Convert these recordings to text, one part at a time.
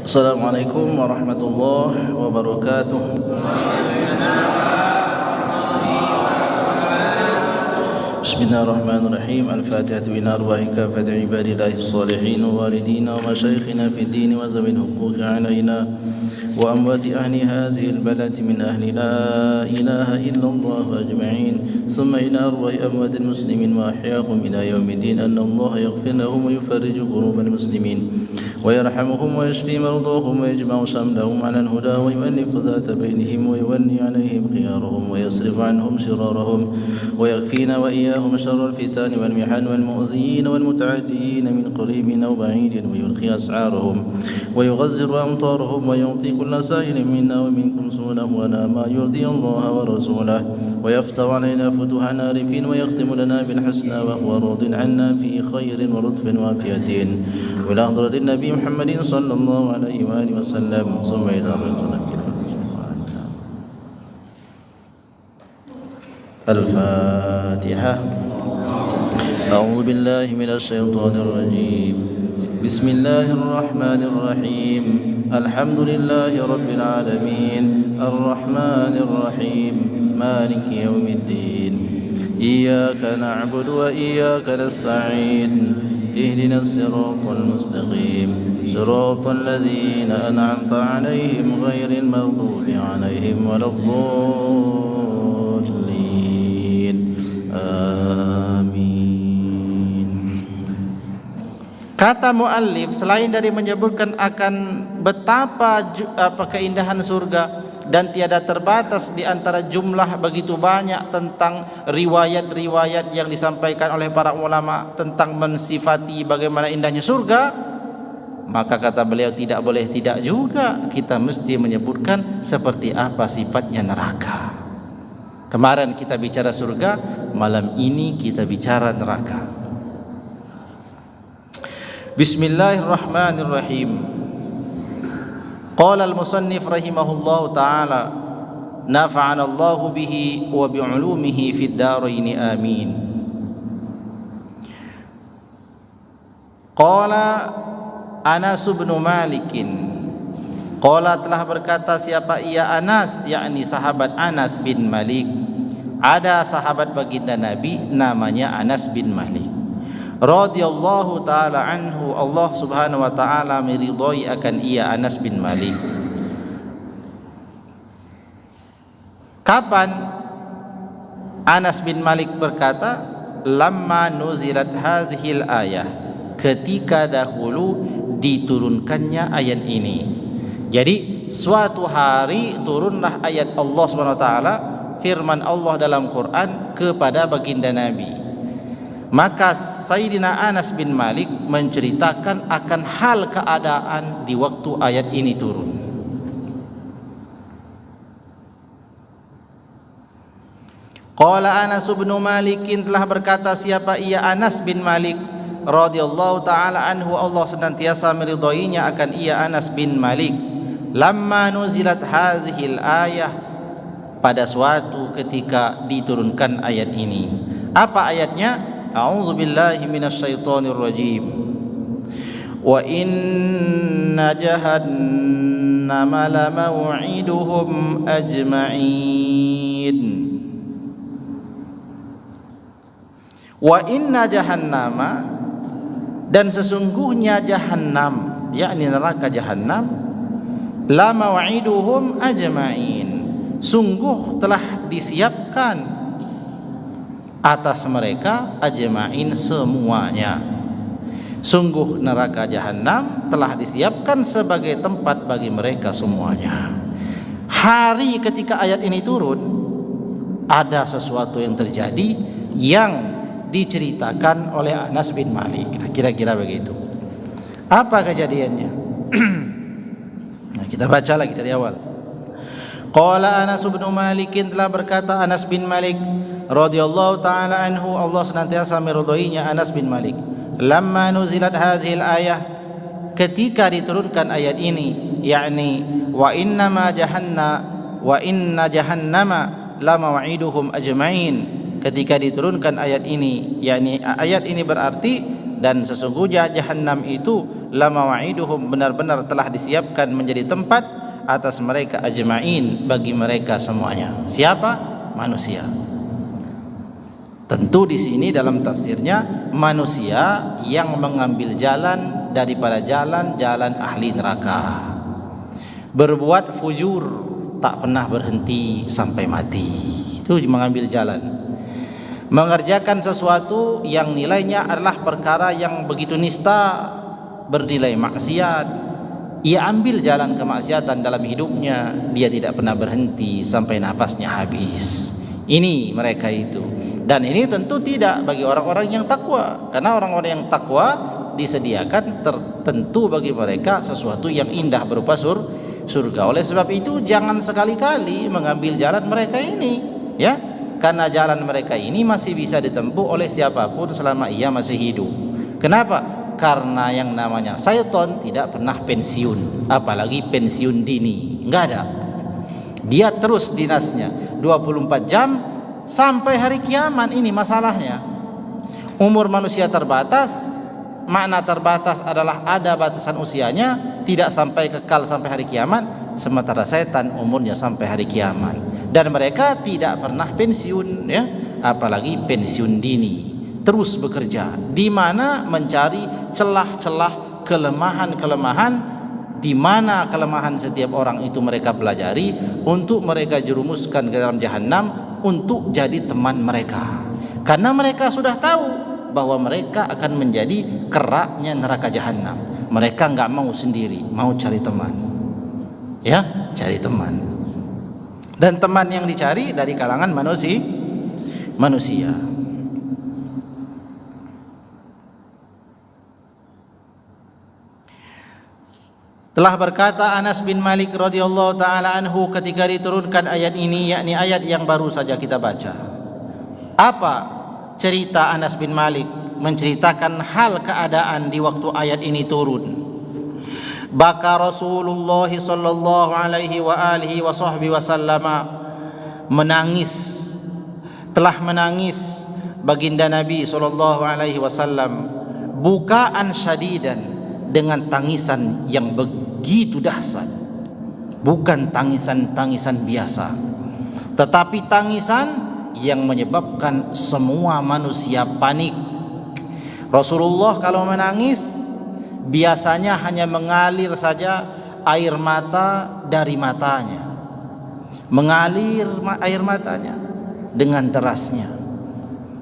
Assalamualaikum warahmatullahi wabarakatuh. Bismillahirrahmanirrahim. Al-Fatihah bina arwahi kafat ibadillahi salihin wa walidina wa masyayikhina fid din wa zawil huquqi alaina wa amwati ahli hadhihi al-balati min ahli la ilaha illallah ajma'in. Thumma ila arwahi amwati muslimin wa ahyahum ila yaumiddin anna Allah yaghfir lahum wa yufarriju qurubal muslimin wa yarhamuhum wa yashfi mardahum wa yajma'u shamlahum 'ala al-huda wa yu'allifu dhata bainihim wa yuwalli 'alayhim khiyarahum wa yasrifu 'anhum shirarahum wa yakfina wa إياهم شر الفتان والمحن والمؤذيين والمتعدين من قريب أو بعيد ويلقي أسعارهم ويغزر أمطارهم ويعطي كل سائل منا ومنكم سؤله ولا ما يرضي الله ورسوله ويفتح علينا فتوح عارفين ويختم لنا بالحسنى وهو راض عنا في خير ولطف وعافية وإلى حضرة النبي محمد صلى الله عليه وآله وسلم ثم إلى الفاتحة. أعوذ بالله من الشيطان الرجيم. بسم الله الرحمن الرحيم. الحمد لله رب العالمين الرحمن الرحيم مالك يوم الدين إياك نعبد وإياك نستعين اهدنا الصراط المستقيم صراط الذين أنعمت عليهم غير المغضوب عليهم ولا الضالين. Kata muallif selain dari menyebutkan akan betapa keindahan surga dan tiada terbatas di antara jumlah begitu banyak tentang riwayat-riwayat yang disampaikan oleh para ulama tentang mensifati bagaimana indahnya surga, maka kata beliau tidak boleh tidak juga kita mesti menyebutkan seperti apa sifatnya neraka. Kemarin kita bicara surga, malam ini kita bicara neraka. Bismillahirrahmanirrahim. Qala al-musannif rahimahullahu ta'ala nafa'ana Allahu bihi wa bi'ulumihi fid darain amin. Qala Anas bin Malik. Qala telah berkata siapa ia Anas, yakni sahabat Anas bin Malik. Ada sahabat baginda Nabi namanya Anas bin Malik radhiyallahu taala anhu, Allah subhanahu wa taala meridhai akan ia Anas bin Malik. Kapan Anas bin Malik berkata, lamma nuzilat hazihil ayah, ketika dahulu diturunkannya ayat ini. Jadi suatu hari turunlah ayat Allah subhanahu wa taala, firman Allah dalam Quran kepada baginda Nabi. Maka Sayyidina Anas bin Malik menceritakan akan hal keadaan di waktu ayat ini turun. Qala Anas bin Malik, telah berkata siapa ia Anas bin Malik radhiyallahu taala anhu, Allah senantiasa meridhoinya akan ia Anas bin Malik. Lamma nuzilat hazihil ayah, pada suatu ketika diturunkan ayat ini. Apa ayatnya? A'udzu billahi minasyaitonir rajim. Wa inna jahannama lamaw'iduhum ajma'in. Wa inna jahannama, dan sesungguhnya jahannam, yakni neraka jahannam, lamaw'iduhum ajma'in, sungguh telah disiapkan atas mereka ajma'in semuanya. Sungguh neraka jahanam telah disiapkan sebagai tempat bagi mereka semuanya. Hari ketika ayat ini turun, ada sesuatu yang terjadi yang diceritakan oleh Anas bin Malik. Kira-kira begitu. Apa kejadiannya? Nah, kita baca lagi dari awal. Qala Anas bin Malik, telah berkata Anas bin Malik radhiyallahu taala anhu, Allah senantiasa meridhoinya Anas bin Malik. Lamma nuzilat hazil ayah, ketika diturunkan ayat ini, yakni wa inna jahannama lamaw'iduhum ajma'in, ketika diturunkan ayat ini, yakni ayat ini berarti dan sesungguhnya Jahannam itu lama wa'iduhum, benar-benar telah disiapkan menjadi tempat atas mereka ajma'in, bagi mereka semuanya. Siapa? Manusia. Tentu di sini dalam tafsirnya manusia yang mengambil jalan daripada jalan-jalan ahli neraka, berbuat fujur, tak pernah berhenti sampai mati. Itu mengambil jalan, mengerjakan sesuatu yang nilainya adalah perkara yang begitu nista, bernilai maksiat. Ia ambil jalan kemaksiatan dalam hidupnya, dia tidak pernah berhenti sampai nafasnya habis. Ini mereka itu. Dan ini tentu tidak bagi orang-orang yang takwa, karena orang-orang yang takwa disediakan tertentu bagi mereka sesuatu yang indah berupa surga. Oleh sebab itu jangan sekali-kali mengambil jalan mereka ini, ya, karena jalan mereka ini masih bisa ditempuh oleh siapapun selama ia masih hidup. Kenapa? Karena yang namanya syaitan tidak pernah pensiun, apalagi pensiun dini, enggak ada. Dia terus dinasnya 24 jam sampai hari kiamat. Ini masalahnya. Umur manusia terbatas. Makna terbatas adalah ada batasan usianya, tidak sampai kekal sampai hari kiamat. Sementara setan umurnya sampai hari kiamat, dan mereka tidak pernah pensiun, ya, apalagi pensiun dini, terus bekerja, di mana mencari celah-celah kelemahan-kelemahan, di mana kelemahan setiap orang itu mereka pelajari untuk mereka jerumuskan ke dalam Jahannam untuk jadi teman mereka, karena mereka sudah tahu bahwa mereka akan menjadi keraknya neraka Jahannam. Mereka enggak mau sendiri, mau cari teman, ya, cari teman. Dan teman yang dicari dari kalangan manusia. Telah berkata Anas bin Malik radhiyallahu taala anhu ketika diturunkan ayat ini, yakni ayat yang baru saja kita baca. Apa cerita Anas bin Malik? Menceritakan hal keadaan di waktu ayat ini turun. Baka Rasulullah sallallahu alaihi wa alihi wa sahbihi wasallam, menangis, telah menangis baginda Nabi sallallahu alaihi wasallam, bukaan syadidan, dengan tangisan yang begitu dahsyat. Bukan tangisan-tangisan biasa, tetapi tangisan yang menyebabkan semua manusia panik. Rasulullah kalau menangis biasanya hanya mengalir saja air mata dari matanya, mengalir air matanya dengan derasnya.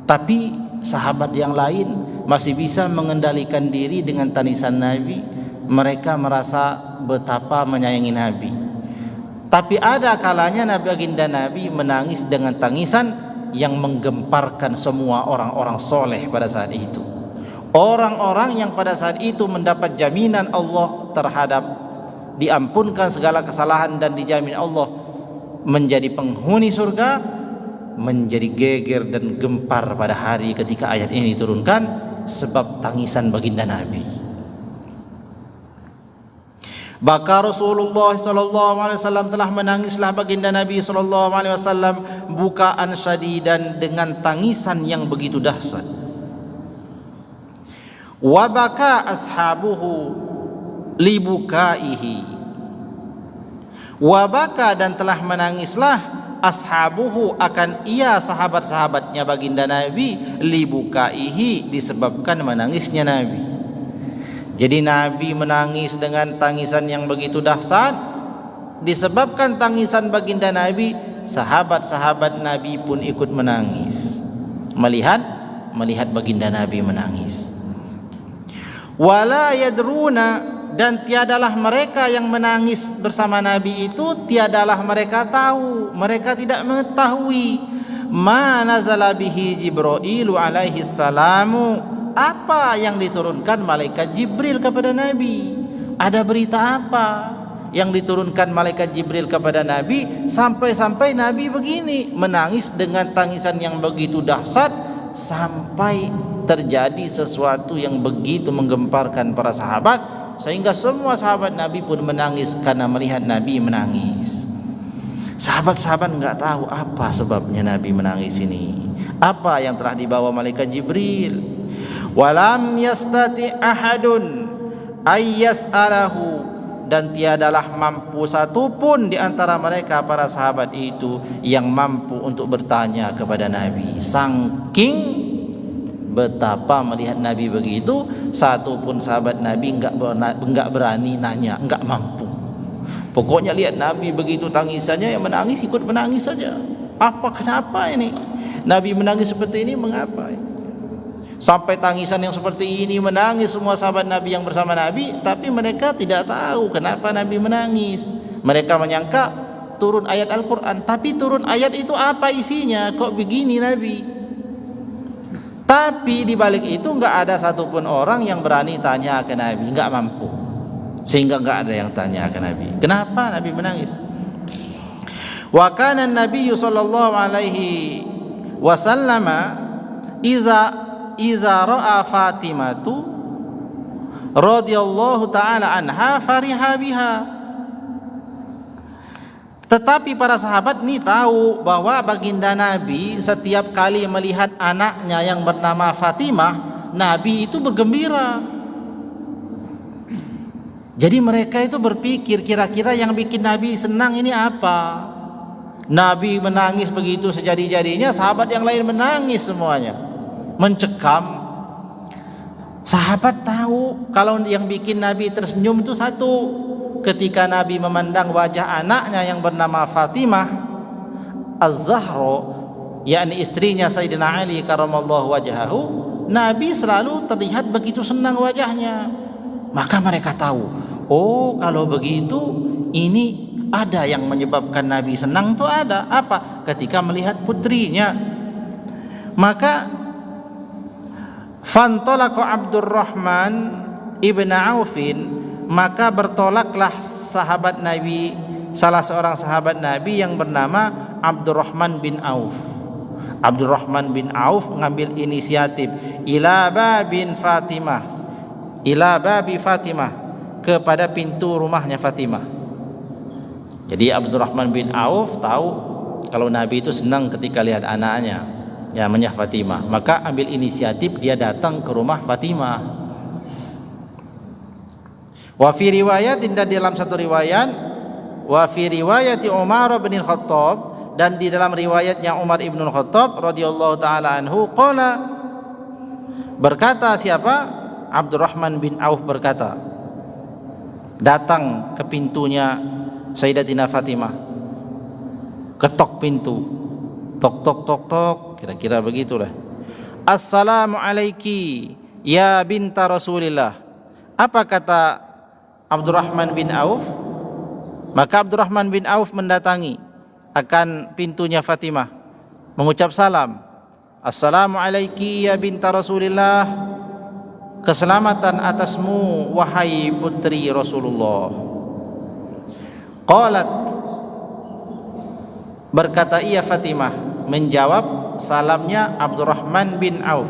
Tapi sahabat yang lain masih bisa mengendalikan diri dengan tangisan Nabi. Mereka merasa betapa menyayangi Nabi. Tapi ada kalanya baginda Nabi menangis dengan tangisan yang menggemparkan semua orang-orang soleh pada saat itu. Orang-orang yang pada saat itu mendapat jaminan Allah terhadap diampunkan segala kesalahan dan dijamin Allah menjadi penghuni surga, menjadi geger dan gempar pada hari ketika ayat ini diturunkan, sebab tangisan baginda Nabi. Baka Rasulullah sallallahu alaihi wasallam, telah menangislah baginda Nabi sallallahu alaihi wasallam bukaan syadidan, dengan tangisan yang begitu dahsyat. Wa baka ashabuhu libukaihi, wa baka, dan telah menangislah ashabuhu, akan ia sahabat-sahabatnya baginda Nabi, libukaihi, disebabkan menangisnya Nabi. Jadi Nabi menangis dengan tangisan yang begitu dahsyat, disebabkan tangisan baginda Nabi, sahabat-sahabat Nabi pun ikut menangis melihat baginda Nabi menangis. Wala yadruna, dan tiadalah mereka yang menangis bersama Nabi itu, tiadalah mereka tahu, mereka tidak mengetahui ma nazala bihi Jibril alaihi salamu, apa yang diturunkan malaikat Jibril kepada Nabi. Ada berita apa yang diturunkan malaikat Jibril kepada Nabi sampai-sampai Nabi begini menangis dengan tangisan yang begitu dahsyat, sampai terjadi sesuatu yang begitu menggemparkan para sahabat, sehingga semua sahabat Nabi pun menangis karena melihat Nabi menangis. Sahabat-sahabat enggak tahu apa sebabnya Nabi menangis ini, apa yang telah dibawa malaikat Jibril. Walam yastati ahadun ayyas'alahu, dan tiadalah mampu satupun di antara mereka para sahabat itu yang mampu untuk bertanya kepada Nabi. Saking betapa melihat Nabi begitu, satupun sahabat Nabi enggak berani nanya, enggak mampu. Pokoknya lihat Nabi begitu tangisannya, yang menangis ikut menangis saja. Kenapa ini? Nabi menangis seperti ini, mengapa ini? Sampai tangisan yang seperti ini, menangis semua sahabat Nabi yang bersama Nabi, tapi mereka tidak tahu kenapa Nabi menangis. Mereka menyangka turun ayat Al-Quran, tapi turun ayat itu apa isinya? Kok begini Nabi? Tapi di balik itu enggak ada satupun orang yang berani tanya ke Nabi, enggak mampu. Sehingga enggak ada yang tanya ke Nabi. Kenapa Nabi menangis? Wa kana an-nabiy sallallahu alaihi wasallam iza ra'a Fatimatu radhiyallahu taala anha fariha biha. Tetapi para sahabat ini tahu bahwa baginda Nabi setiap kali melihat anaknya yang bernama Fatimah, Nabi itu bergembira. Jadi mereka itu berpikir kira-kira yang bikin Nabi senang ini apa? Nabi menangis begitu sejadi-jadinya, sahabat yang lain menangis semuanya, mencekam. Sahabat tahu kalau yang bikin Nabi tersenyum itu satu, ketika Nabi memandang wajah anaknya yang bernama Fatimah Az-Zahra, yakni istrinya Sayyidina Ali karramallahu wajhahu, Nabi selalu terlihat begitu senang wajahnya. Maka mereka tahu, oh kalau begitu ini ada yang menyebabkan Nabi senang tuh ada. Apa? Ketika melihat putrinya. Maka fantalaqa Abdurrahman ibn Aufin, maka bertolaklah sahabat Nabi, salah seorang sahabat Nabi yang bernama Abdurrahman bin Auf. Abdurrahman bin Auf mengambil inisiatif ila babi Fatimah, kepada pintu rumahnya Fatimah. Jadi Abdurrahman bin Auf tahu kalau Nabi itu senang ketika lihat anaknya yang namanya Fatimah, maka ambil inisiatif dia datang ke rumah Fatimah. Wa fi riwayatin, dan dalam satu riwayat, wa fi riwayati Umar bin Khattab, dan di dalam riwayatnya Umar ibn Khattab radhiyallahu taala anhu, qala, berkata siapa? Abdurrahman bin Auf berkata, datang ke pintunya Sayyidatina Fatimah, ketok pintu, tok tok tok tok, kira-kira begitulah. Assalamu alaiki ya binta Rasulillah. Apa kata Abdurrahman bin Auf? Maka Abdurrahman bin Auf mendatangi akan pintunya Fatimah, mengucap salam, Assalamu alaiki ya binta Rasulillah, keselamatan atasmu wahai putri Rasulullah. Qalat, berkata ia Fatimah, menjawab salamnya Abdurrahman bin Auf.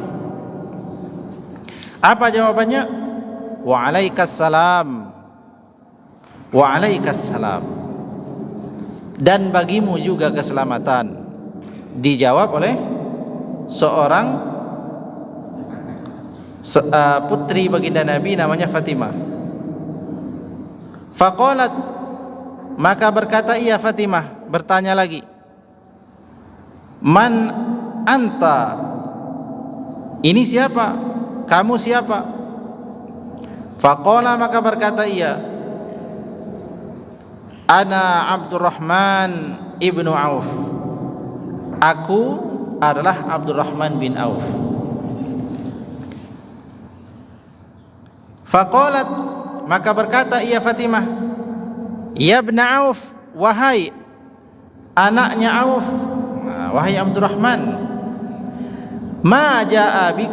Apa jawabannya? Waalaikumsalam, waalaikumsalam, dan bagimu juga keselamatan. Dijawab oleh seorang putri baginda Nabi namanya Fatimah. Faqalat, maka berkata ia Fatimah, bertanya lagi, man anta, ini siapa? Kamu siapa? Faqala, maka berkata ia, ana Abdurrahman ibnu Auf, aku adalah Abdurrahman bin Auf. Faqalat, maka berkata ia Fatimah, ya ibn Auf, wahai anaknya Auf, wahai Abdurrahman, ma ja'a bik,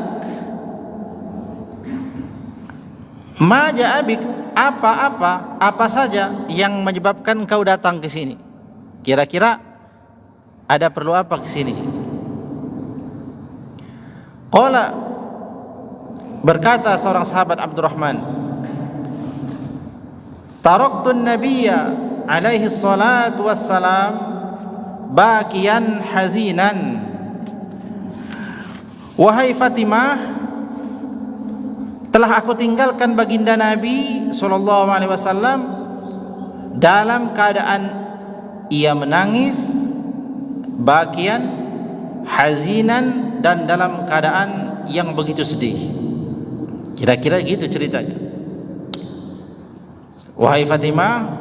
ma ja'a bik, apa saja yang menyebabkan kau datang ke sini? Kira-kira ada perlu apa ke sini? Qala, berkata seorang sahabat Abdurrahman, taraktun nabiyya alaihi salatu wassalam bakian hazinan. Wahai Fatimah, telah aku tinggalkan baginda Nabi sallallahu alaihi wasallam dalam keadaan ia menangis, bakian, hazinan, dan dalam keadaan yang begitu sedih. Kira-kira gitu ceritanya. Wahai Fatimah,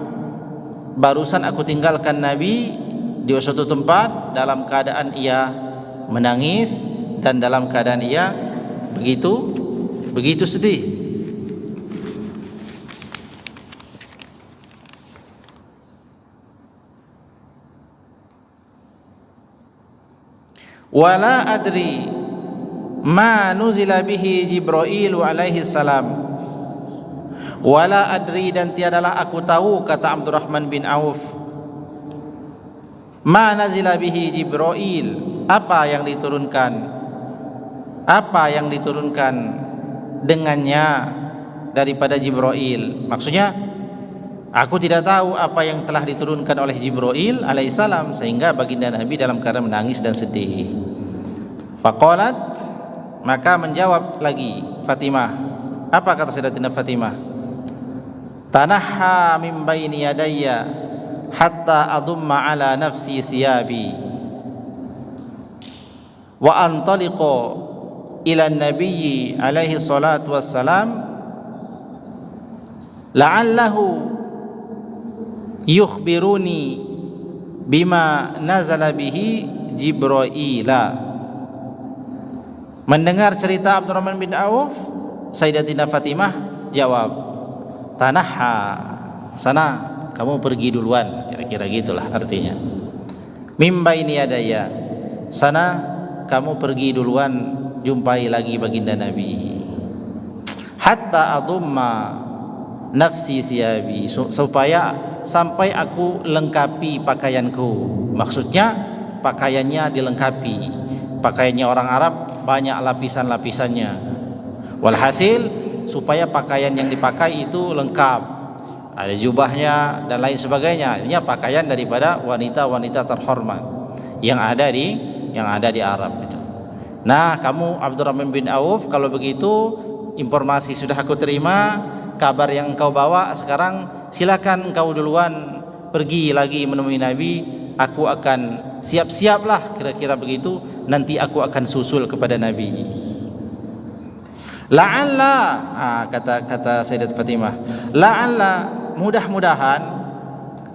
barusan aku tinggalkan Nabi di suatu tempat dalam keadaan ia menangis dan dalam keadaan ia begitu sedih. Wala adri ma nuzila bihi Jibril alaihi salam. Wala adri, dan tiadalah aku tahu, kata Abdurrahman bin Auf, ma nazila bihi Jibril, apa yang diturunkan dengannya daripada Jibril. Maksudnya aku tidak tahu apa yang telah diturunkan oleh Jibril alaihissalam sehingga baginda Nabi dalam keadaan menangis dan sedih. Faqalat, maka menjawab lagi Fatimah. Apa kata Sayyidatina Fatimah? Tanahha min baini yadayya hatta adumma ala nafsi thiyabi wa antaliqu ila nabiyyi alaihi salatu wassalam la'allahu yukhbiruni bima nazala bihi Jibraila. Mendengar cerita Abdurrahman bin Auf, Sayyidatina Fatimah jawab, tanahha, sana kamu pergi duluan, kira-kira gitulah artinya. Mim baini yadayya, sana kamu pergi duluan, jumpai lagi baginda Nabi. Hatta adumma nafsi siyabi, supaya sampai aku lengkapi pakaianku. Maksudnya pakaiannya dilengkapi. Pakaiannya orang Arab banyak lapisan-lapisannya. Walhasil supaya pakaian yang dipakai itu lengkap, ada jubahnya dan lain sebagainya. Ini pakaian daripada wanita-wanita terhormat yang ada di Arab itu. Nah, kamu Abdurrahman bin Auf, kalau begitu informasi sudah aku terima, kabar yang engkau bawa sekarang, silakan engkau duluan pergi lagi menemui Nabi. Aku akan siap-siaplah, kira-kira begitu. Nanti aku akan susul kepada Nabi. La'alla, kata Sayyidat Fatimah, la'alla, mudah-mudahan,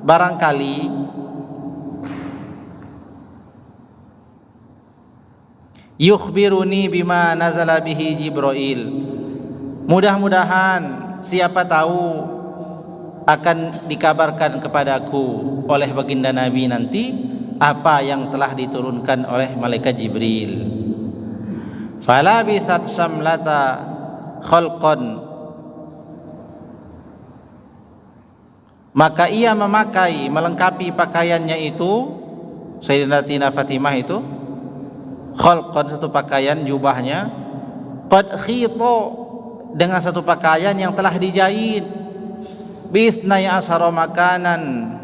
barangkali, yukhbiruni bima nazala bihi Jibril, mudah-mudahan, siapa tahu akan dikabarkan kepadaku oleh baginda Nabi nanti apa yang telah diturunkan oleh malaikat Jibril. Falabithat samlata khalqan, maka ia memakai, melengkapi pakaiannya itu, Sayyidatina Fatimah itu, khalqan, satu pakaian, jubahnya, qad khito, dengan satu pakaian yang telah dijahit, bisnai asara makanan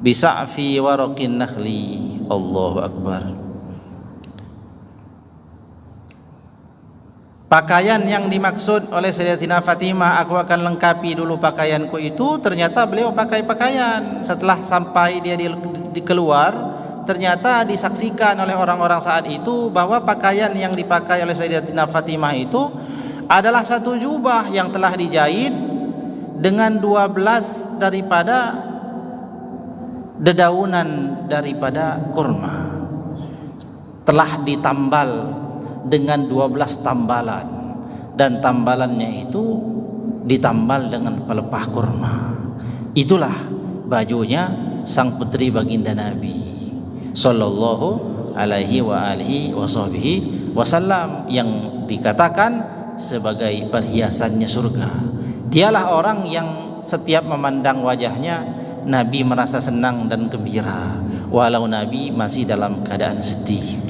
bisa'fi waraqin nakhli. Allahu Akbar. Pakaian yang dimaksud oleh Sayyidatina Fatimah, aku akan lengkapi dulu pakaianku itu, ternyata beliau pakai pakaian. Setelah sampai dia di keluar, ternyata disaksikan oleh orang-orang saat itu bahwa pakaian yang dipakai oleh Sayyidatina Fatimah itu adalah satu jubah yang telah dijahit dengan 12 daripada dedaunan daripada kurma, telah ditambal dengan 12 tambalan, dan tambalannya itu ditambal dengan pelepah kurma. Itulah bajunya sang putri baginda Nabi sallallahu alaihi wa alihi wasallam, yang dikatakan sebagai perhiasannya surga. Dialah orang yang setiap memandang wajahnya Nabi merasa senang dan gembira, walau Nabi masih dalam keadaan sedih.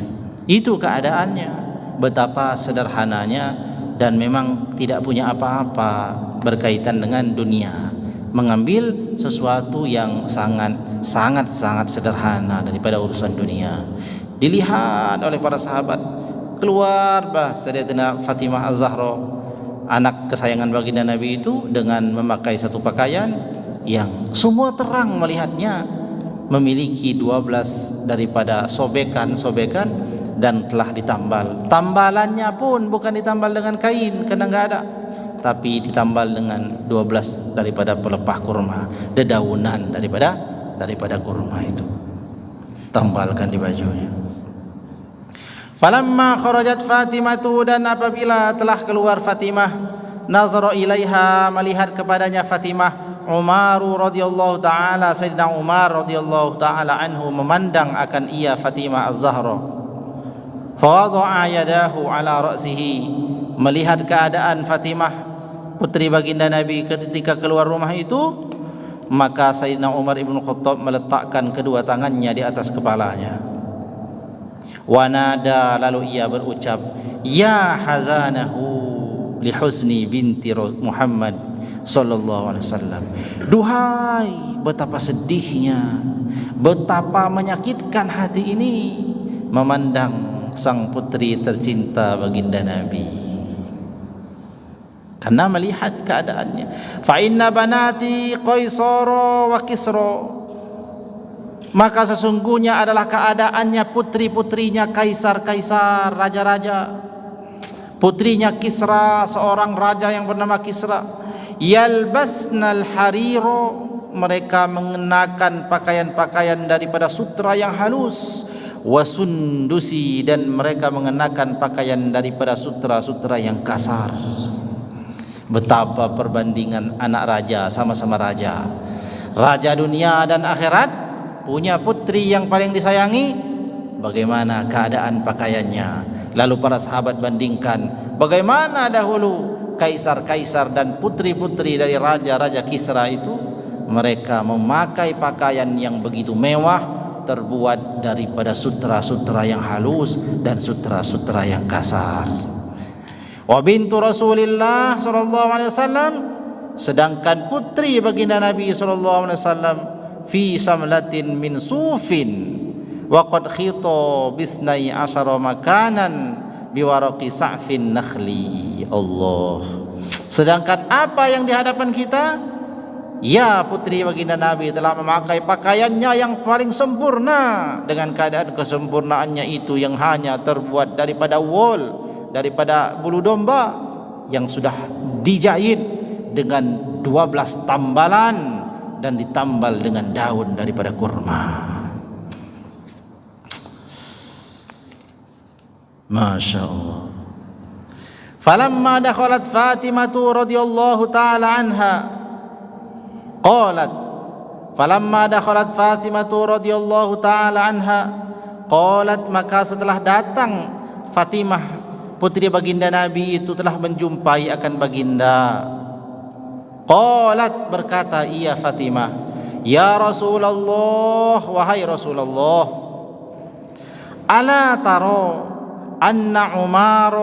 Itu keadaannya, betapa sederhananya, dan memang tidak punya apa-apa berkaitan dengan dunia, mengambil sesuatu yang sangat sederhana daripada urusan dunia. Dilihat oleh para sahabat, keluar Sayyidatina Fatimah Az-Zahra anak kesayangan baginda Nabi itu dengan memakai satu pakaian yang semua terang melihatnya, memiliki 12 daripada sobekan-sobekan dan telah ditambal. Tambalannya pun bukan ditambal dengan kain karena enggak ada, tapi ditambal dengan 12 daripada pelepah kurma, dedaunan daripada kurma itu. Tambalkan di bajunya. Falamma kharajat Fatimatu, dan apabila telah keluar Fatimah, nazara ilaiha, melihat kepadanya Fatimah, Umar radhiyallahu taala, Sayyidina Umar radhiyallahu taala anhu memandang akan ia Fatimah Az-Zahra. Fa wada'a yadahu ala ra'sihi, melihat keadaan Fatimah putri baginda Nabi ketika keluar rumah itu, maka Sayyidina Umar ibn Khattab meletakkan kedua tangannya di atas kepalanya. Wanada, lalu ia berucap, ya hazanahu li husni binti Muhammad sallallahu alaihi wasallam. Duhai, betapa sedihnya, betapa menyakitkan hati ini memandang sang putri tercinta baginda Nabi, karena melihat keadaannya. Fa inna banati Qaisara wa Kisra, maka sesungguhnya adalah keadaannya putri-putrinya kaisar-kaisar, raja-raja. Putrinya Kisra, seorang raja yang bernama Kisra. Yalbasnal hariro, mereka mengenakan pakaian-pakaian daripada sutra yang halus. Wasundusi, dan mereka mengenakan pakaian daripada sutra-sutra yang kasar. Betapa perbandingan anak raja, sama-sama raja, raja dunia dan akhirat, punya putri yang paling disayangi, bagaimana keadaan pakaiannya. Lalu para sahabat bandingkan bagaimana dahulu kaisar-kaisar dan putri-putri dari raja-raja Kisra itu, mereka memakai pakaian yang begitu mewah, terbuat daripada sutra-sutra yang halus dan sutra-sutra yang kasar. Wa bintu Rasulillah sallallahu alaihi wasallam, sedangkan putri baginda Nabi sallallahu alaihi wasallam, fi samlatin min sufin wa qad khita bisnai asyara makanan biwaraqi sa'fin nakhli. Allah. Sedangkan apa yang di hadapan kita, ya putri baginda Nabi telah memakai pakaiannya yang paling sempurna, dengan keadaan kesempurnaannya itu yang hanya terbuat daripada wool, daripada bulu domba yang sudah dijahit dengan 12 tambalan dan ditambal dengan daun daripada kurma. Masya Allah. Falamma dakhalat Fatimatu radhiyallahu ta'ala anha qalat, falamma dakhalat Fatimatu radhiyallahu ta'ala anha qalat, maka setelah datang Fatimah putri baginda Nabi itu telah menjumpai akan baginda, qalat, berkata ia Fatimah, ya Rasulullah, wahai Rasulullah, ala taro anna Umar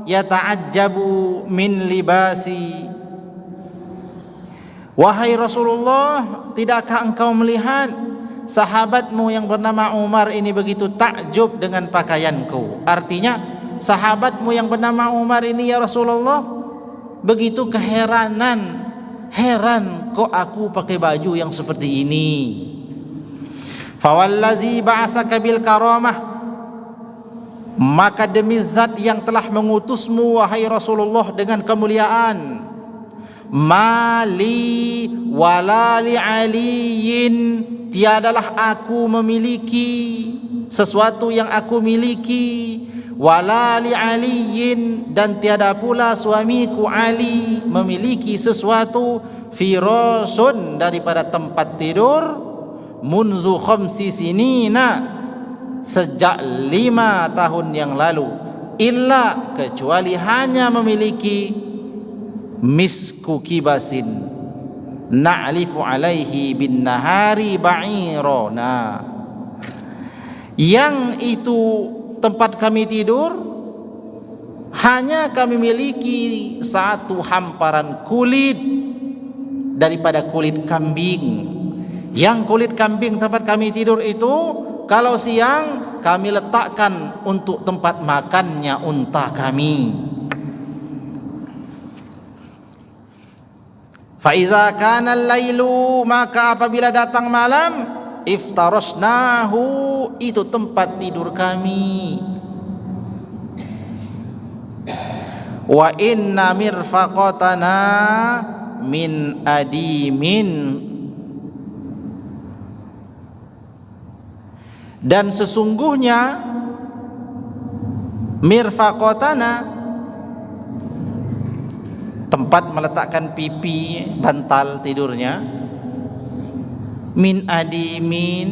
yata'ajjabu min libasi. Wahai Rasulullah, tidakkah engkau melihat sahabatmu yang bernama Umar ini begitu takjub dengan pakaianku? Artinya sahabatmu yang bernama Umar ini, ya Rasulullah, begitu keheranan, heran kok aku pakai baju yang seperti ini. Fawallazi ba'asaka bil karamah, maka demi zat yang telah mengutusmu wahai Rasulullah dengan kemuliaan, mali walali aliyin, tiadalah aku memiliki sesuatu yang aku miliki, walali aliyin, dan tiada pula suamiku Ali memiliki sesuatu, firasun, daripada tempat tidur, munzu khamsi sinina, sejak 5 tahun yang lalu, illa, kecuali hanya memiliki misku kibasin na'lifu alaihi bin nahari ba'irona, yang itu tempat kami tidur hanya kami miliki satu hamparan kulit daripada kulit kambing. Yang kulit kambing tempat kami tidur itu, kalau siang kami letakkan untuk tempat makannya unta kami. Fa iza kana al-lailu, maka apabila datang malam, iftarasnahu, itu tempat tidur kami. Wa inna mirfaqatana min adimin, dan sesungguhnya mirfaqatana, tempat meletakkan pipi, bantal tidurnya, min adimin,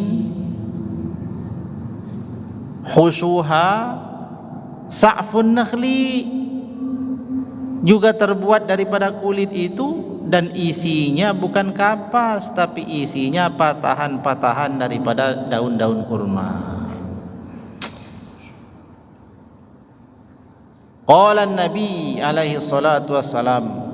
husuha sa'fun nakhli, juga terbuat daripada kulit itu, dan isinya bukan kapas tapi isinya patahan-patahan daripada daun-daun kurma. Qala Nabi alaihi salatu wassalam,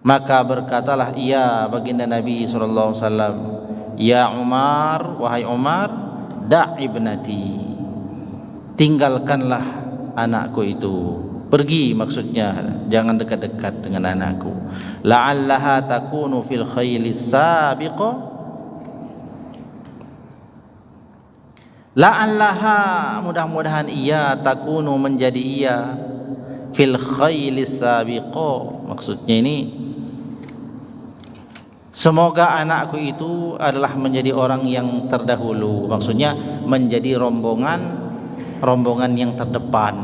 maka berkatalah ia baginda Nabi sallallahu alaihi wasallam, ya Umar, wahai Umar, da' ibnati, tinggalkanlah anakku itu, pergi, maksudnya jangan dekat-dekat dengan anakku. La'allaha takunu fil khailis sabiqah, la'allaha, mudah-mudahan ia, takunu, menjadi ia, fil khailis sabiqah, maksudnya ini semoga anakku itu adalah menjadi orang yang terdahulu, maksudnya menjadi rombongan yang terdepan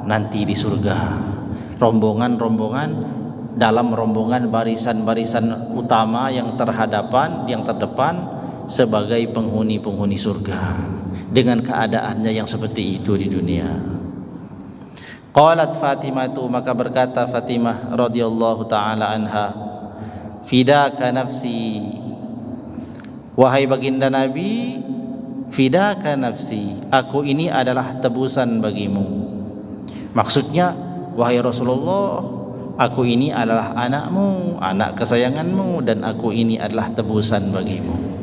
nanti di surga, rombongan dalam rombongan barisan-barisan utama yang terdepan sebagai penghuni surga, dengan keadaannya yang seperti itu di dunia. Qalat Fatimatu, maka berkata Fatimah radhiyallahu taala anha, fidaka nafsi, wahai baginda Nabi, fidaka nafsi, aku ini adalah tebusan bagimu. Maksudnya, wahai Rasulullah, aku ini adalah anakmu, anak kesayanganmu, dan aku ini adalah tebusan bagimu.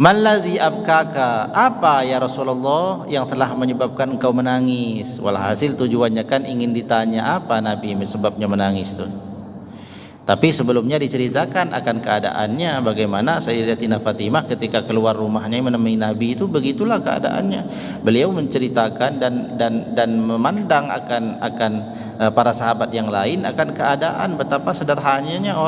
Malladzi abkaka, apa ya Rasulullah yang telah menyebabkan engkau menangis? Walhasil tujuannya kan ingin ditanya apa Nabi sebabnya menangis itu. Tapi sebelumnya diceritakan akan keadaannya, bagaimana Sayyidatina Fatimah ketika keluar rumahnya menemui Nabi itu begitulah keadaannya. Beliau menceritakan dan memandang akan para sahabat yang lain akan keadaan betapa sederhananya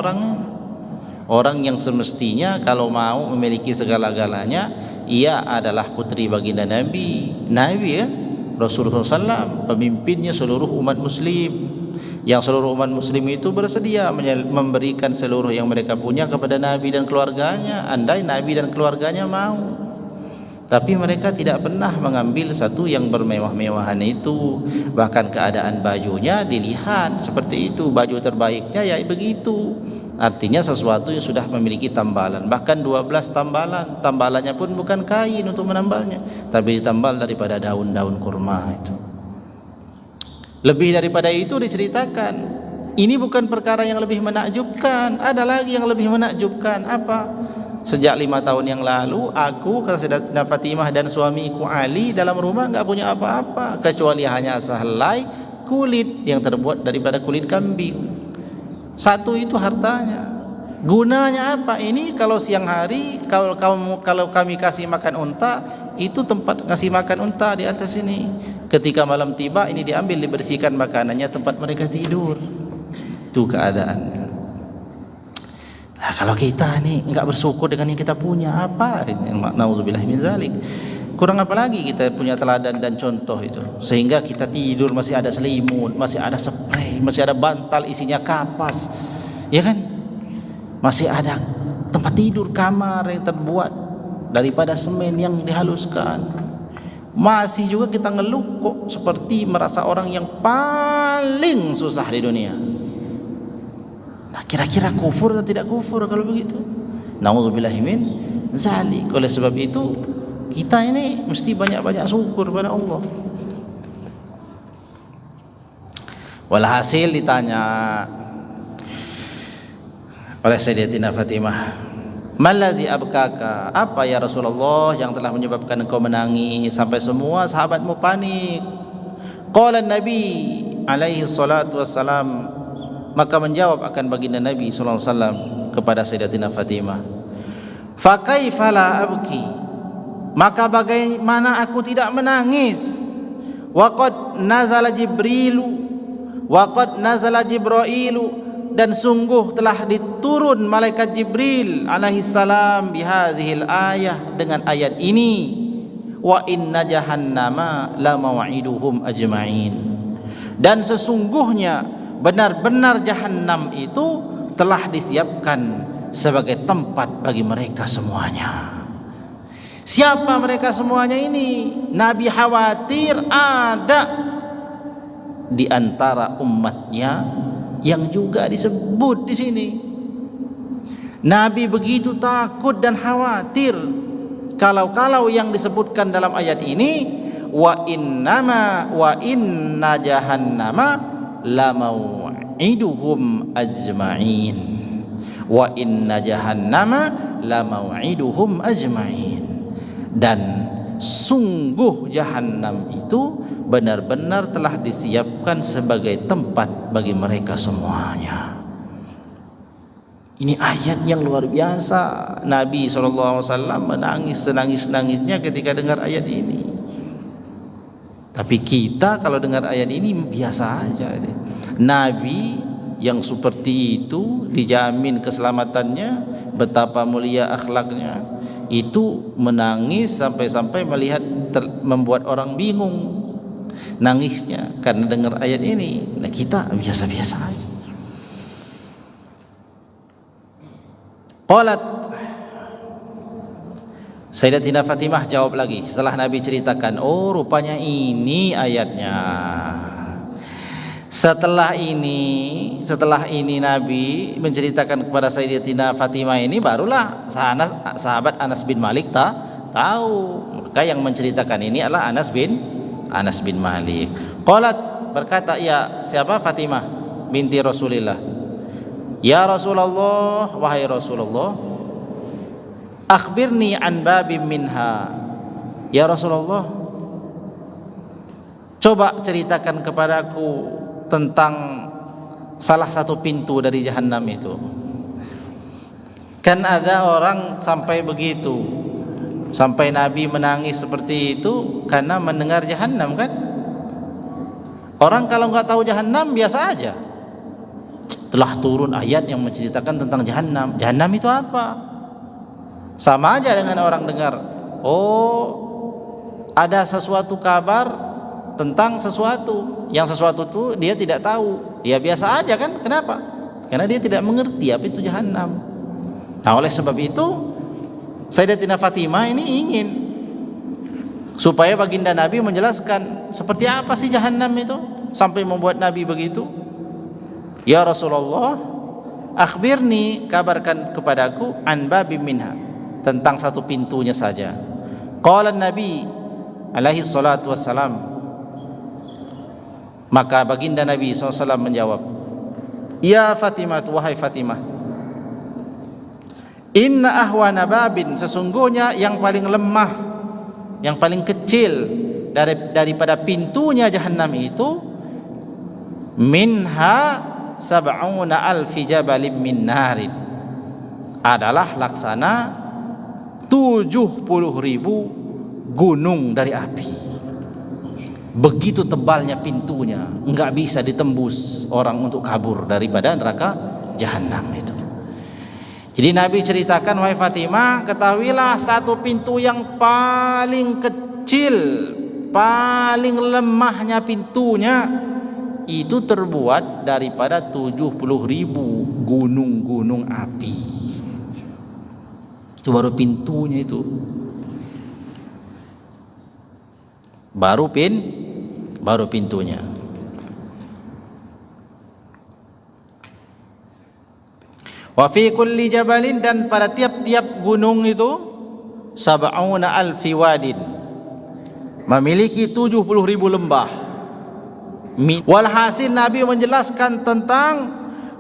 orang yang semestinya kalau mau memiliki segala-galanya, ia adalah putri baginda Nabi ya, Rasulullah SAW, pemimpinnya seluruh umat muslim, yang seluruh umat muslim itu bersedia memberikan seluruh yang mereka punya kepada Nabi dan keluarganya, andai Nabi dan keluarganya mau. Tapi mereka tidak pernah mengambil satu yang bermewah-mewahan itu. Bahkan keadaan bajunya dilihat seperti itu, baju terbaiknya ya begitu. Artinya sesuatu yang sudah memiliki tambalan, bahkan 12 tambalan. Tambalannya pun bukan kain untuk menambalnya, tapi ditambal daripada daun-daun kurma itu. Lebih daripada itu diceritakan, ini bukan perkara yang lebih menakjubkan, ada lagi yang lebih menakjubkan. Apa? Sejak 5 tahun yang lalu, aku, Sayyidatina Fatimah dan suamiku Ali dalam rumah enggak punya apa-apa kecuali hanya sehelai kulit yang terbuat daripada kulit kambing. Satu itu hartanya. Gunanya apa? Ini kalau siang hari, kalau kami kasih makan unta, itu tempat kasih makan unta di atas ini. Ketika malam tiba, ini diambil, dibersihkan makanannya, tempat mereka tidur. Itu keadaannya. Nah, kalau kita nih enggak bersyukur dengan yang kita punya, apa? Nauzubillah min zalik. Kurang apa lagi kita punya teladan dan contoh itu, sehingga kita tidur masih ada selimut, masih ada spray, masih ada bantal isinya kapas, ya kan? Masih ada tempat tidur, kamar yang terbuat daripada semen yang dihaluskan. Masih juga kita ngeluh kok seperti merasa orang yang paling susah di dunia. Nah, kira-kira kufur atau tidak kufur kalau begitu? Nauzubillahi min zalik. Oleh sebab itu kita ini mesti banyak-banyak syukur kepada Allah. Walhasil ditanya oleh Sayyidatina Fatimah, malladzi abkaka, apa ya Rasulullah yang telah menyebabkan engkau menangis sampai semua sahabatmu panik? Qala Nabi alaihi salatu wassalam, Maka menjawab akan baginda Nabi sallallahu alaihi wasallam kepada Sayyidatina Fatimah, fa kaifa la abki, maka bagaimana aku tidak menangis, wa qad nazala Jibrilu wa qad nazala Jibrailu, dan sungguh telah diturun malaikat Jibril alaihi salam bihazihil ayah, dengan ayat ini, wa inna jahannama la maw'iduhum ajma'in, dan sesungguhnya benar-benar jahannam itu telah disiapkan sebagai tempat bagi mereka semuanya. Siapa mereka semuanya ini? Nabi khawatir ada di antara umatnya yang juga disebut di sini. Nabi begitu takut dan khawatir kalau yang disebutkan dalam ayat ini, wa inna jahannama la maw'iduhum ajma'in, wa inna jahannama la maw'iduhum ajma'in, dan sungguh jahannam itu benar-benar telah disiapkan sebagai tempat bagi mereka semuanya. Ini ayat yang luar biasa. Nabi SAW menangis senangis-nangisnya ketika dengar ayat ini. Tapi kita kalau dengar ayat ini biasa aja. Nabi yang seperti itu dijamin keselamatannya, betapa mulia akhlaknya, itu menangis sampai-sampai membuat orang bingung nangisnya karena dengar ayat ini. Nah, kita biasa-biasa aja. Qalat, Sayyidatina Fatimah jawab lagi setelah Nabi ceritakan, oh rupanya ini ayatnya. Setelah ini Nabi menceritakan kepada Sayyidatina Fatimah ini, barulah sahabat Anas bin Malik tahu. Maka yang menceritakan ini adalah Anas bin Malik. Qalat, berkata ya siapa? Fatimah binti Rasulillah. Ya Rasulullah, wahai Rasulullah, akhbirni an babim minha. Ya Rasulullah, coba ceritakan kepadaku tentang salah satu pintu dari jahannam itu. Kan ada orang sampai begitu, sampai Nabi menangis seperti itu karena mendengar jahannam kan. Orang kalau nggak tahu jahannam biasa aja. Telah turun ayat yang menceritakan tentang jahannam. Jahannam itu apa? Sama aja dengan orang dengar, oh ada sesuatu kabar tentang sesuatu, yang sesuatu itu dia tidak tahu, ya biasa aja kan. Kenapa? Karena dia tidak mengerti apa itu jahannam. Nah, oleh sebab itu Sayyidatina Fatimah ini ingin supaya baginda Nabi menjelaskan seperti apa sih jahannam itu sampai membuat Nabi begitu. Ya Rasulullah, akhbirni, kabarkan kepadaku, an babim minha, tentang satu pintunya saja. Qala Nabi alaihi salatu wassalam, maka baginda Nabi SAW menjawab, ya Fatimah, wahai Fatimah, inna ahwana babin, sesungguhnya yang paling lemah, yang paling kecil daripada pintunya jahannam itu, minha sab'una alfi jabalin min narin, adalah laksana 70.000 gunung dari api. Begitu tebalnya pintunya, enggak bisa ditembus orang untuk kabur daripada neraka jahannam itu. Jadi Nabi ceritakan, wahai Fatimah, ketahuilah satu pintu yang paling kecil, paling lemahnya pintunya itu terbuat daripada 70.000 gunung-gunung api. Itu baru pintunya itu. Baru pintunya. Wa fi kulli jabalin, dan pada tiap-tiap gunung itu, sab'una alfi wadin, memiliki 70.000 lembah. Walhasil Nabi menjelaskan tentang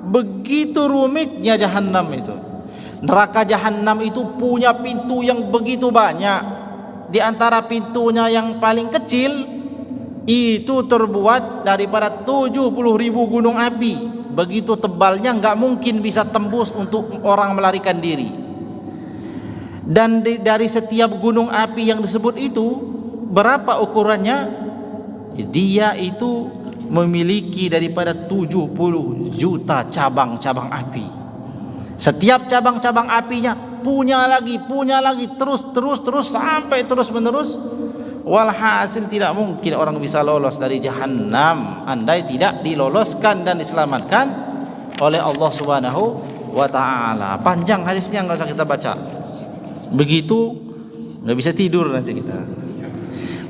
begitu rumitnya jahannam itu. Neraka jahannam itu punya pintu yang begitu banyak. Di antara pintunya yang paling kecil itu terbuat daripada 70.000 gunung api. begitu tebalnya, nggak mungkin bisa tembus untuk orang melarikan diri. Dan dari setiap gunung api yang disebut itu, berapa ukurannya? Dia itu memiliki daripada 70 juta cabang-cabang api. Setiap cabang-cabang apinya punya lagi, terus sampai terus menerus. Walhasil tidak mungkin orang bisa lolos dari Jahannam andai tidak diloloskan dan diselamatkan oleh Allah Subhanahu wa taala. Panjang hadisnya, enggak usah kita baca. Begitu enggak bisa tidur nanti kita.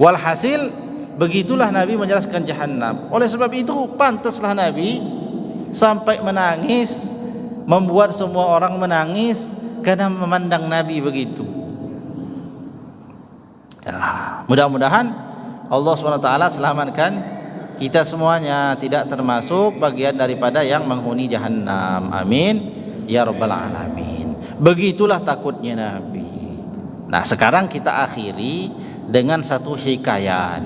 Walhasil begitulah Nabi menjelaskan Jahannam. Oleh sebab itu pantaslah Nabi sampai menangis, membuat semua orang menangis karena memandang Nabi begitu. Ya, mudah-mudahan Allah SWT selamatkan kita semuanya, tidak termasuk bagian daripada yang menghuni Jahannam. Amin ya rabbal alamin. Begitulah takutnya Nabi. Nah, sekarang kita akhiri dengan satu hikayat.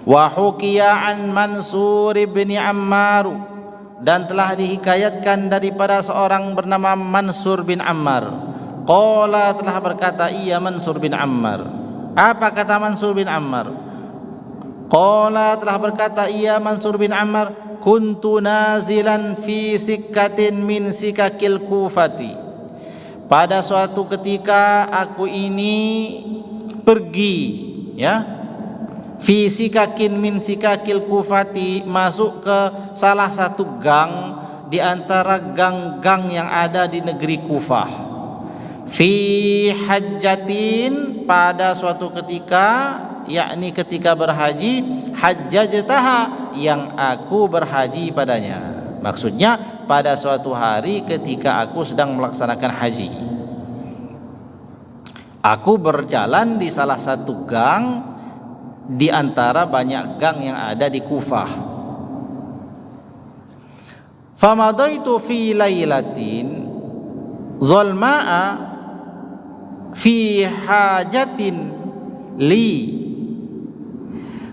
Wa hukiya an Mansur bin Ammar, dan telah dihikayatkan daripada seorang bernama Mansur bin Ammar. Qala, telah berkata ia Mansur bin Ammar. Apa kata Mansur bin Ammar? Qala, telah berkata ia Mansur bin Ammar, kuntu nazilan fi sikkatin min sikakil Kufati. Pada suatu ketika aku ini pergi, ya, fi sikakin min sikakil Kufati, masuk ke salah satu gang di antara gang-gang yang ada di negeri Kufah. Fi hajjatin, pada suatu ketika, yakni ketika berhaji, hajjajtaha, yang aku berhaji padanya. Maksudnya pada suatu hari ketika aku sedang melaksanakan haji, aku berjalan di salah satu gang di antara banyak gang yang ada di Kufah. Famadaitu fi lailatin zalma'a fi hajatin li,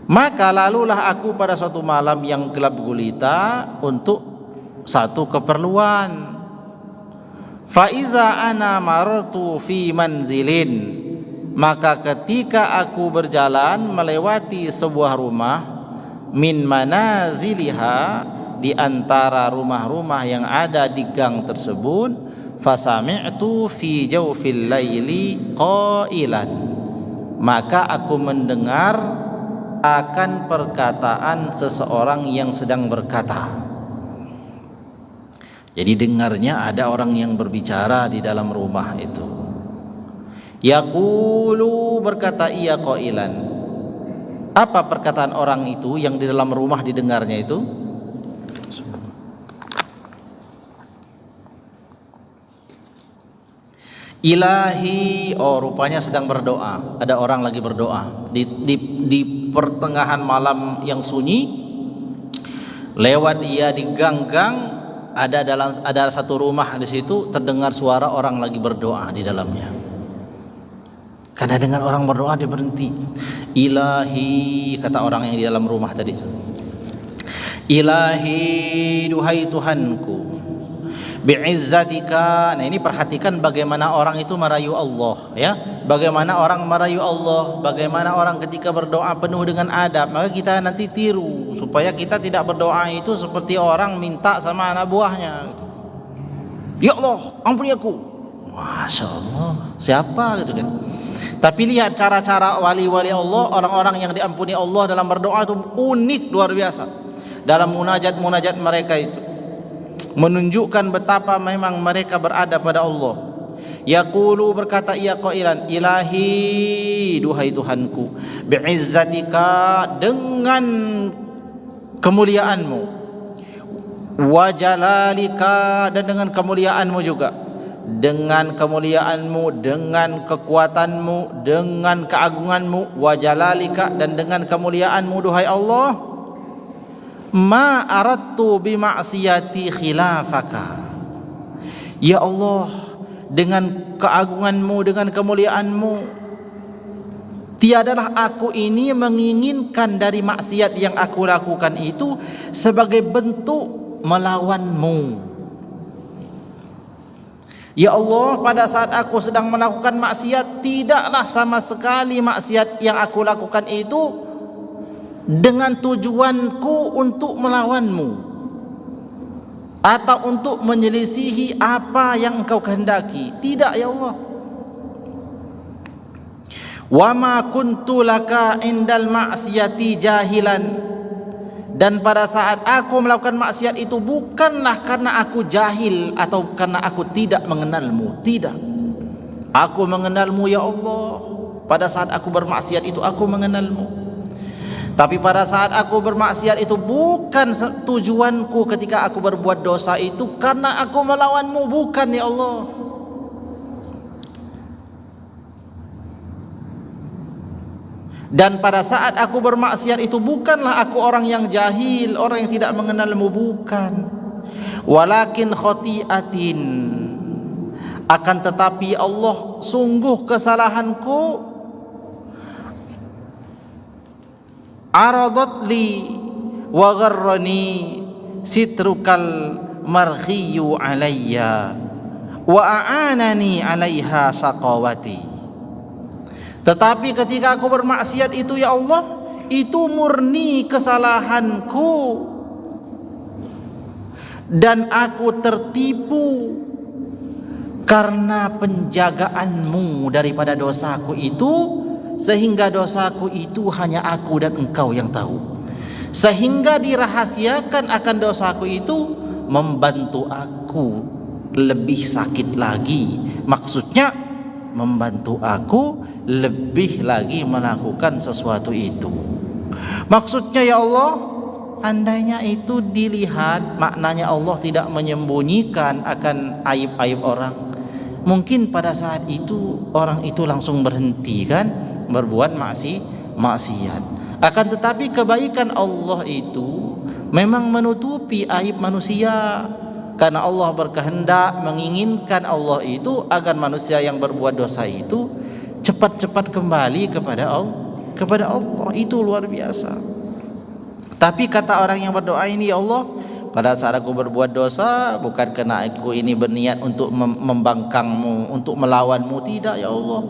maka lalulah aku pada suatu malam yang gelap gulita untuk satu keperluan. Fa iza ana marartu fi manzilin, maka ketika aku berjalan melewati sebuah rumah, min manaziliha, di antara rumah-rumah yang ada di gang tersebut, fasami'tu fi jawfil laili qailan, maka aku mendengar akan perkataan seseorang yang sedang berkata. Jadi dengarnya ada orang yang berbicara di dalam rumah itu. Yaqulu, berkata ia qailan. Apa perkataan orang itu yang di dalam rumah didengarnya itu? Ilahi, oh rupanya sedang berdoa. Ada orang lagi berdoa di pertengahan malam yang sunyi. Lewat ia di gang-gang, ada satu rumah di situ, terdengar suara orang lagi berdoa di dalamnya. Karena dengar orang berdoa dia berhenti. Ilahi, kata orang yang di dalam rumah tadi. Ilahi, duhai Tuhanku, bi'izzatika. Nah, ini perhatikan bagaimana orang itu merayu Allah, ya. Bagaimana orang merayu Allah, bagaimana orang ketika berdoa penuh dengan adab. Maka kita nanti tiru supaya kita tidak berdoa itu seperti orang minta sama anak buahnya gitu. Ya Allah, ampuni aku. Masya Allah, siapa gitu kan. Tapi lihat cara-cara wali-wali Allah, orang-orang yang diampuni Allah dalam berdoa itu unik luar biasa. Dalam munajat-munajat mereka itu menunjukkan betapa memang mereka berada pada Allah. Yaqulu, berkata ia qailan, ilahi, duhai Tuhanku, bi'izzatika, dengan kemuliaanmu, wa jalalika, dan dengan kemuliaanmu juga, dengan kemuliaanmu, dengan kekuatanmu, dengan keagunganmu, wa jalalika, dan dengan kemuliaanmu duhai Allah, ma aradtu bi ma'siyati khilafaka. Ya Allah, dengan keagunganmu, dengan kemuliaanmu, Tiadalah aku ini menginginkan dari maksiat yang aku lakukan itu sebagai bentuk melawanmu. Ya Allah, pada saat aku sedang melakukan maksiat, tidaklah sama sekali maksiat yang aku lakukan itu dengan tujuanku untuk melawanmu atau untuk menyelisihi apa yang engkau kehendaki. Tidak ya Allah. Wa ma kuntu laka indal ma'siyati jahilan, dan pada saat aku melakukan maksiat itu bukanlah karena aku jahil atau karena aku tidak mengenalmu. Tidak, aku mengenalmu ya Allah. Pada saat aku bermaksiat itu aku mengenalmu. Tapi pada saat aku bermaksiat itu bukan tujuanku ketika aku berbuat dosa itu karena aku melawanmu, bukan ya Allah. Dan pada saat aku bermaksiat itu bukanlah aku orang yang jahil, orang yang tidak mengenalmu, bukan. Walakin khati'atin, akan tetapi Allah, sungguh kesalahanku, aradat li wa gharrani sitrukal marghiyu alayya wa a'anani alaiha saqawati. Tetapi ketika aku bermaksiat itu ya Allah, itu murni kesalahanku dan aku tertipu karena penjagaanmu daripada dosaku itu, sehingga dosaku itu hanya aku dan engkau yang tahu, sehingga dirahasiakan akan dosaku itu membantu aku lebih sakit lagi. Maksudnya membantu aku lebih lagi melakukan sesuatu itu. Maksudnya ya Allah, andainya itu dilihat, maknanya Allah tidak menyembunyikan akan aib-aib orang, mungkin pada saat itu orang itu langsung berhenti kan berbuat maksiat. Akan tetapi kebaikan Allah itu memang menutupi aib manusia, karena Allah berkehendak, menginginkan Allah itu agar manusia yang berbuat dosa itu cepat-cepat kembali kepada Allah. Itu luar biasa. Tapi kata orang yang berdoa ini, ya Allah, pada saat aku berbuat dosa bukan karena aku ini berniat untuk membangkangmu, untuk melawanmu, tidak ya Allah.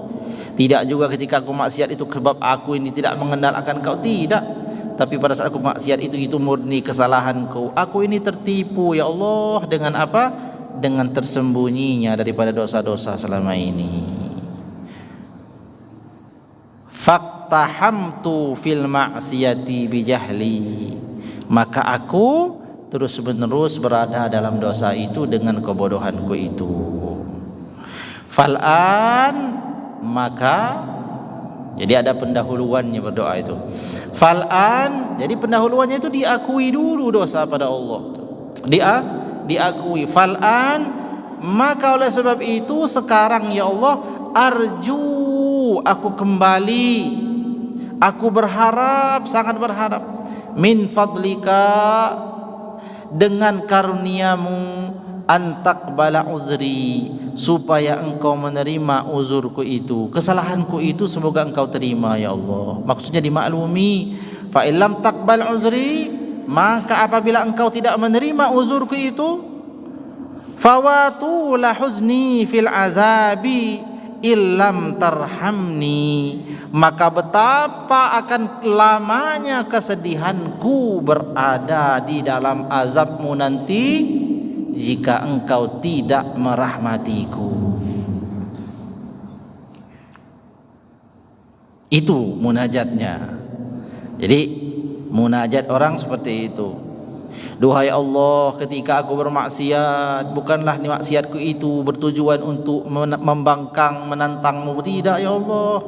Tidak juga ketika aku maksiat itu sebab aku ini tidak mengenal akan kau, tidak. Tapi pada saat aku maksiat itu murni kesalahanku. Aku ini tertipu ya Allah dengan apa? Dengan tersembunyinya daripada dosa-dosa selama ini. Faktahamtu fil ma'siyati bijahli, maka aku terus menerus berada dalam dosa itu dengan kebodohanku itu. Fal'an, maka jadi ada pendahuluannya berdoa itu. Fal'an, jadi pendahuluannya itu diakui dulu dosa pada Allah. Diakui. Fal'an, maka oleh sebab itu sekarang ya Allah, arju, aku kembali, aku berharap, sangat berharap, min fadlika, dengan karuniamu, antaqbala uzri, supaya engkau menerima uzurku itu, kesalahanku itu semoga engkau terima ya Allah. Maksudnya dimaklumi. Fa illam taqbal uzri, maka apabila engkau tidak menerima uzurku itu, fawatu la huzni fil azabi illam tarhamni, maka betapa akan lamanya kesedihanku berada di dalam azabmu nanti jika engkau tidak merahmatiku. Itu munajatnya. Jadi munajat orang seperti itu. Duhai Allah, ketika aku bermaksiat, bukanlah maksiatku itu bertujuan untuk membangkang, menantangmu, tidak ya Allah.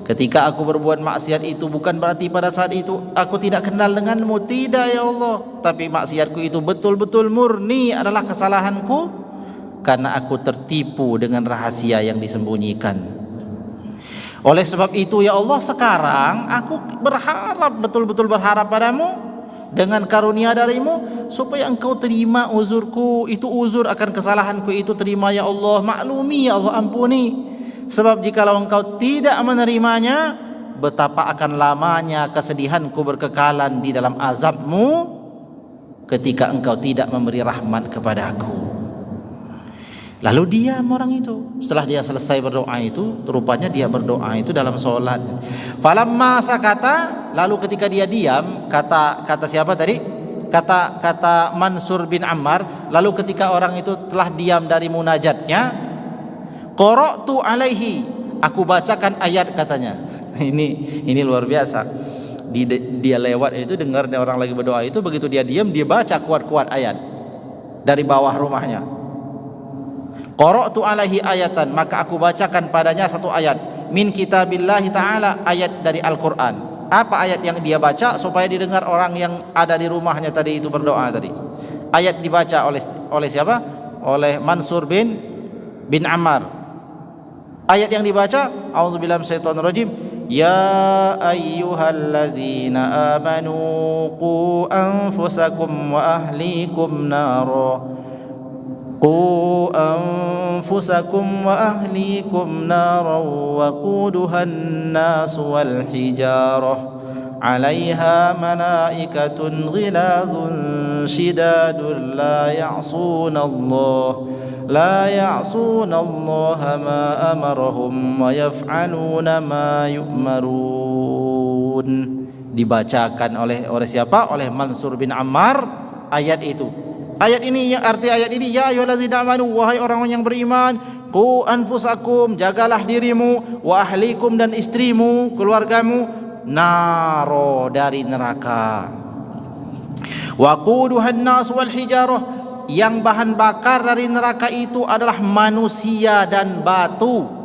Ketika aku berbuat maksiat itu bukan berarti pada saat itu aku tidak kenal denganmu, tidak ya Allah. Tapi maksiatku itu betul-betul murni adalah kesalahanku karena aku tertipu dengan rahasia yang disembunyikan. Oleh sebab itu ya Allah, sekarang aku berharap, betul-betul berharap padamu dengan karunia darimu supaya engkau terima uzurku itu, uzur akan kesalahanku itu terima ya Allah, maklumi ya Allah, ampuni. Sebab jikalau engkau tidak menerimanya, betapa akan lamanya kesedihanku berkekalan di dalam azabmu ketika engkau tidak memberi rahmat kepadaku. Lalu diam orang itu. Setelah dia selesai berdoa itu, rupanya dia berdoa itu dalam sholat. Falamma sakata, lalu ketika dia diam, kata siapa tadi? Kata Mansur bin Ammar, lalu ketika orang itu telah diam dari munajatnya, qara'tu alaihi, aku bacakan ayat katanya. Ini luar biasa. Dia lewat itu dengar orang lagi berdoa itu, begitu dia diam dia baca kuat-kuat ayat dari bawah rumahnya. Qara'tu alaihi ayatan, maka aku bacakan padanya satu ayat min kitabillahi ta'ala, ayat dari Al-Qur'an. Apa ayat yang dia baca supaya didengar orang yang ada di rumahnya tadi itu berdoa tadi? Ayat dibaca oleh siapa? Oleh Mansur bin Ammar. Ayat yang dibaca, a'udzubillahi minasyaitonir rajim. Ya ayyuhalladzina amanu qu anfusakum wa ahlikum nara. قُوا أَنفُسَكُمْ وَأَهْلِيكُمْ نَارًا وَقُودُهَا النَّاسُ وَالْحِجَارَةُ عَلَيْهَا مَلَائِكَةٌ غِلَاظٌ شِدَادٌ لَا يَعْصُونَ اللَّهَ مَا أَمَرَهُمْ وَيَفْعَلُونَ مَا يُؤْمَرُونَ. Dibacakan oleh siapa? Oleh Mansur bin Ammar ayat itu. Ayat ini, arti ayat ini, ya ayyuhallazina amanu, wahai orang yang beriman, qu anfusakum, jagalah dirimu, wa ahlikum, dan istrimu, keluargamu, naro, dari neraka. Wa quduhan nas wal hijarah, yang bahan bakar dari neraka itu adalah manusia dan batu.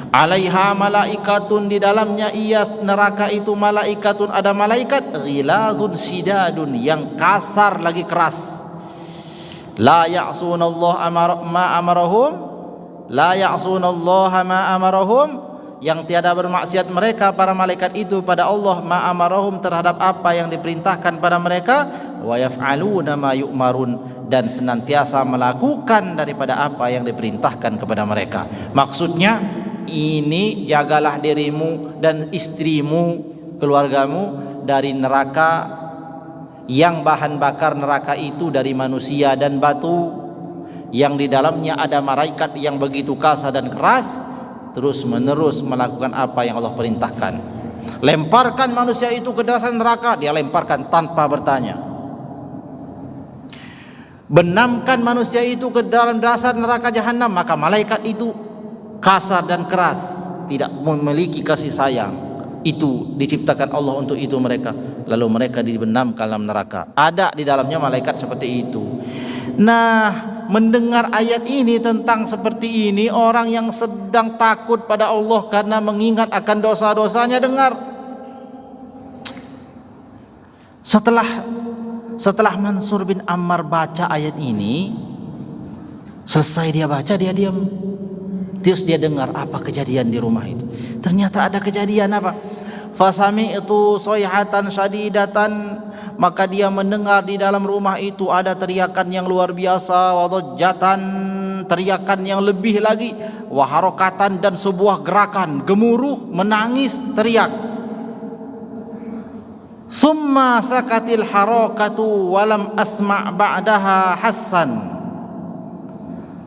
Alaiha malaikatun, di dalamnya neraka itu malaikatun, ada malaikat, ghilazun sidadun, yang kasar lagi keras. La ya'sunallaha ma amarahum, yang tiada bermaksiat mereka para malaikat itu pada Allah, ma amarahum, terhadap apa yang diperintahkan pada mereka, wa yaf'aluna ma yu'marun, dan senantiasa melakukan daripada apa yang diperintahkan kepada mereka. Maksudnya ini, jagalah dirimu dan istrimu, keluargamu dari neraka, yang bahan bakar neraka itu dari manusia dan batu, yang di dalamnya ada malaikat yang begitu kasar dan keras, terus menerus melakukan apa yang Allah perintahkan. Lemparkan manusia itu ke dasar neraka, dia lemparkan tanpa bertanya. Benamkan manusia itu ke dalam dasar neraka jahanam, maka malaikat itu kasar dan keras, tidak memiliki kasih sayang. Itu diciptakan Allah untuk itu mereka, lalu mereka dibenamkan dalam neraka. Ada di dalamnya malaikat seperti itu. Nah, mendengar ayat ini tentang seperti ini, orang yang sedang takut pada Allah karena mengingat akan dosa-dosanya, dengar. Setelah Mansur bin Ammar baca ayat ini, selesai dia baca, dia diam. Terus dia dengar apa kejadian di rumah itu. Ternyata ada kejadian apa? Fasami'tu sayhatan syadidatan, maka dia mendengar di dalam rumah itu ada teriakan yang luar biasa, wadajjatan, teriakan yang lebih lagi, waharokatan, dan sebuah gerakan, gemuruh, menangis, teriak. Summa sakatil harakatu walam asma' ba'daha hassan.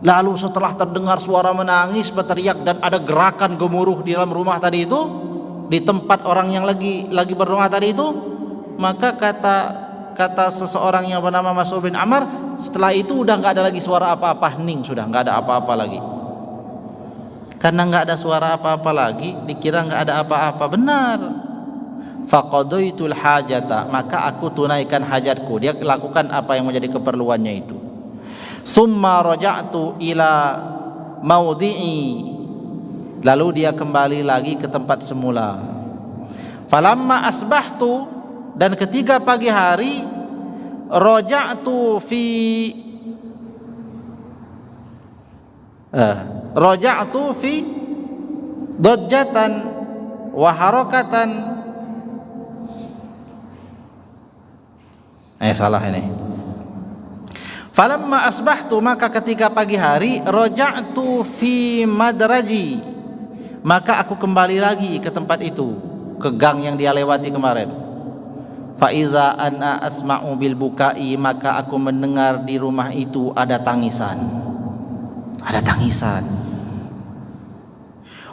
Lalu setelah terdengar suara menangis, berteriak, dan ada gerakan gemuruh di dalam rumah tadi itu, di tempat orang yang lagi berdoa tadi itu, maka kata seseorang yang bernama Mansur bin Ammar, setelah itu udah nggak ada lagi suara apa-apa, hening, sudah nggak ada apa-apa lagi. Karena nggak ada suara apa-apa lagi, dikira nggak ada apa-apa. Benar. Faqadaitul hajata, maka aku tunaikan hajatku. Dia lakukan apa yang menjadi keperluannya itu. Summa raja'tu ila maudhi'i, lalu dia kembali lagi ke tempat semula. Falamma asbahtu, dan ketika pagi hari, raja'tu fi dajjatan wa harakatan. Salah ini. Falamma asbahtu, maka ketika pagi hari, raja'tu fi madraji, Maka aku kembali lagi ke tempat itu, ke gang yang dia lewati kemarin. Fa iza ana asma'u bil bukai, maka aku mendengar di rumah itu ada tangisan. Ada tangisan.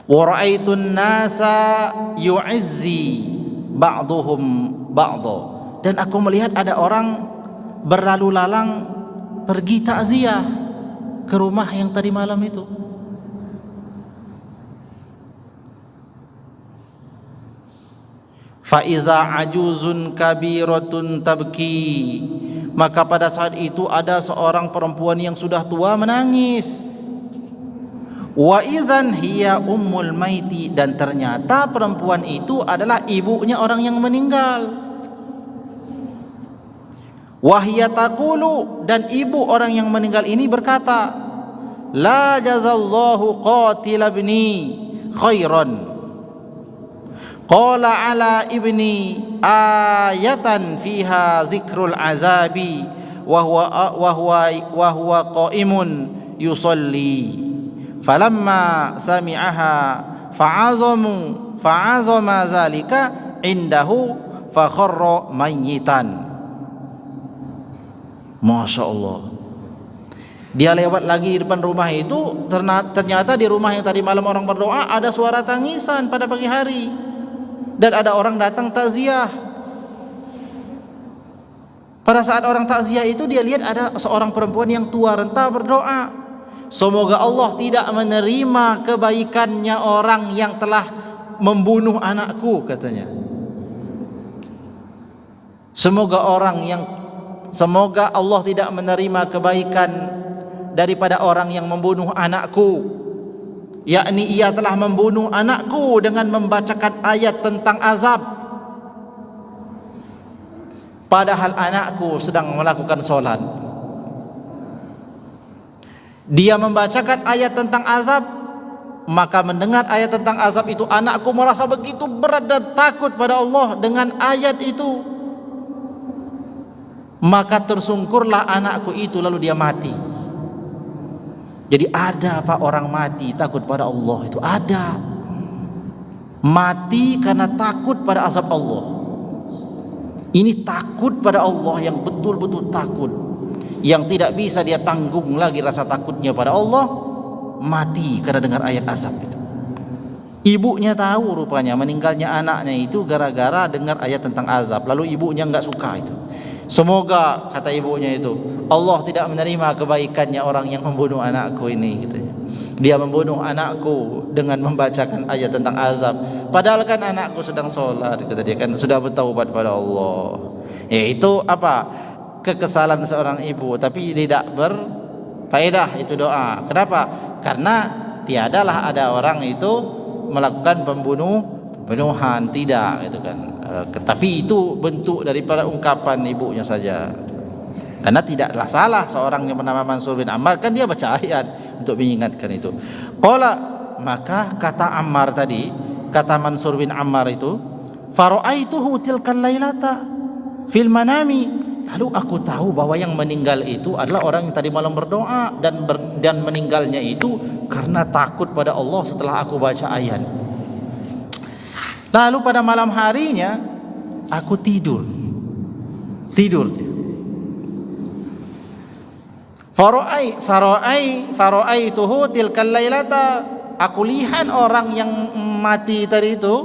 Wa ra'aitun nasa yu'izzi ba'duhum ba'dha, dan aku melihat ada orang berlalu lalang pergi takziah ke rumah yang tadi malam itu. Fa iza ajuzun kabiratun tabki, maka pada saat itu ada seorang perempuan yang sudah tua menangis. Wa izan hiya ummul maiti, dan ternyata perempuan itu adalah ibunya orang yang meninggal. Wa hiya taqulu, dan ibu orang yang meninggal ini berkata, la jazallahu qatil ibni khairan, qala ala ibni ayatan fiha zikrul azabi wa huwa qaimun yusalli, falamma sami'aha fa'azama zalika indahu fakharra mayyitan. Masya Allah, dia lewat lagi di depan rumah itu, ternyata di rumah yang tadi malam orang berdoa ada suara tangisan pada pagi hari, dan ada orang datang takziah. Pada saat orang takziah itu dia lihat ada seorang perempuan yang tua renta berdoa, semoga Allah tidak menerima kebaikannya orang yang telah membunuh anakku, katanya. Semoga Allah tidak menerima kebaikan daripada orang yang membunuh anakku, yakni ia telah membunuh anakku dengan membacakan ayat tentang azab, padahal anakku sedang melakukan sholat. Dia membacakan ayat tentang azab, maka mendengar ayat tentang azab itu anakku merasa begitu berat dan takut pada Allah dengan ayat itu. Maka tersungkurlah anakku itu, lalu dia mati. Jadi ada Pak orang mati takut pada Allah itu ada. Mati karena takut pada azab Allah. Ini takut pada Allah yang betul-betul takut, yang tidak bisa dia tanggung lagi rasa takutnya pada Allah, mati karena dengar ayat azab itu. Ibunya tahu rupanya meninggalnya anaknya itu gara-gara dengar ayat tentang azab, lalu ibunya enggak suka itu. Semoga, kata ibunya itu, Allah tidak menerima kebaikannya orang yang membunuh anakku ini, gitu. Dia membunuh anakku dengan membacakan ayat tentang azab, padahal kan anakku sedang sholat, kata dia, kan sudah bertaubat pada Allah. Itu apa? Kekesalan seorang ibu, tapi tidak berfaedah itu doa. Kenapa? Karena tiadalah ada orang itu melakukan pembunuhan, tidak, gitu kan. Tapi itu bentuk daripada ungkapan ibunya saja. Karena tidaklah salah seorang yang bernama Mansur bin Ammar, kan dia baca ayat untuk mengingatkan itu. Qala, maka kata Ammar tadi, kata Mansur bin Ammar itu, fara'aituhu tilkal lailata fil manami, lalu aku tahu bahwa yang meninggal itu adalah orang yang tadi malam berdoa, dan meninggalnya itu karena takut pada Allah setelah aku baca ayat. Lalu pada malam harinya aku tidur dia. Fara'aituhu tilkal lailata, aku lihat orang yang mati tadi itu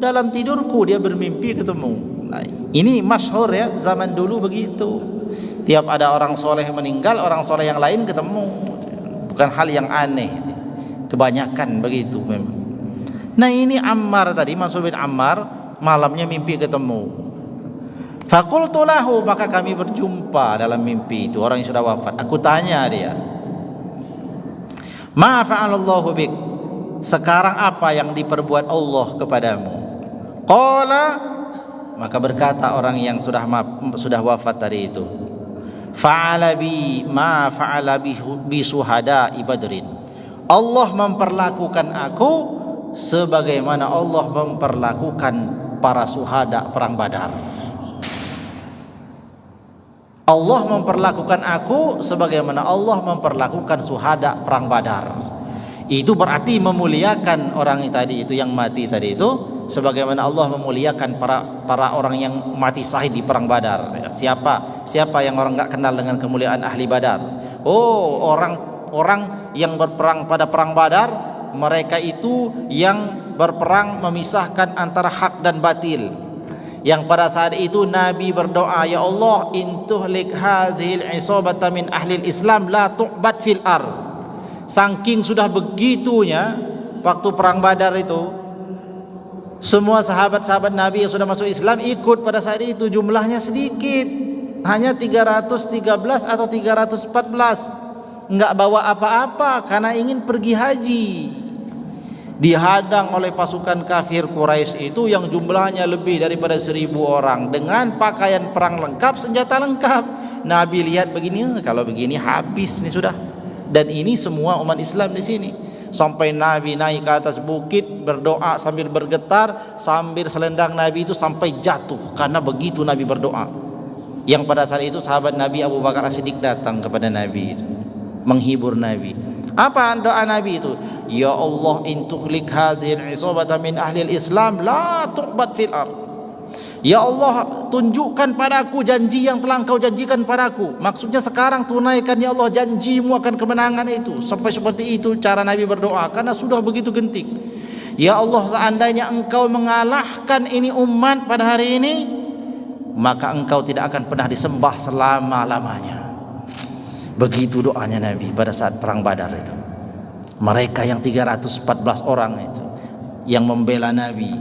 dalam tidurku, dia bermimpi ketemu. Nah, ini masyhur ya, zaman dulu begitu. Tiap ada orang soleh meninggal, orang soleh yang lain ketemu. Bukan hal yang aneh, kebanyakan begitu memang. Nah ini Ammar tadi, Mansur bin Ammar, malamnya mimpi ketemu. Faqultu lahu, maka kami berjumpa dalam mimpi itu, orang yang sudah wafat. Aku tanya dia, ma fa'alallahu bik, sekarang apa yang diperbuat Allah kepadamu? Qala, maka berkata orang yang sudah wafat tadi itu, fa'ala bi ma fa'ala bi suhada'i Badrin, Allah memperlakukan aku sebagaimana Allah memperlakukan para suhada perang Badar. Allah memperlakukan aku sebagaimana Allah memperlakukan suhada perang Badar. Itu berarti memuliakan orang tadi itu yang mati tadi itu, sebagaimana Allah memuliakan para orang yang mati syahid di perang Badar. Siapa yang orang enggak kenal dengan kemuliaan ahli Badar? Oh, orang yang berperang pada perang Badar, mereka itu yang berperang memisahkan antara hak dan batil. Yang pada saat itu Nabi berdoa, ya Allah, intuhlik hazil isabata min ahli Islam la tu'bad fil ard. Saking sudah begitunya waktu perang Badar itu, semua sahabat-sahabat Nabi yang sudah masuk Islam ikut pada saat itu, jumlahnya sedikit, hanya 313 atau 314, enggak bawa apa-apa karena ingin pergi haji. Dihadang oleh pasukan kafir Quraisy itu yang jumlahnya lebih daripada 1000 orang dengan pakaian perang lengkap, senjata lengkap. Nabi lihat begini, kalau begini habis nih sudah. Dan ini semua umat Islam di sini. Sampai Nabi naik ke atas bukit berdoa sambil bergetar, sambil selendang Nabi itu sampai jatuh karena begitu Nabi berdoa. Yang pada saat itu sahabat Nabi Abu Bakar As-Siddiq datang kepada Nabi itu, menghibur Nabi. Apa doa Nabi itu? Ya Allah, intukhlik hazil isabata min ahli Islam la tuqbad fil ard. Ya Allah, tunjukkan padaku janji yang telah Engkau janjikan padaku. Maksudnya sekarang tunaikan ya Allah janjimu akan kemenangan itu. Sampai seperti itu cara Nabi berdoa karena sudah begitu genting. Ya Allah, seandainya Engkau mengalahkan ini umat pada hari ini, maka Engkau tidak akan pernah disembah selama-lamanya. Begitu doanya Nabi pada saat perang Badar itu. Mereka yang 314 orang itu yang membela Nabi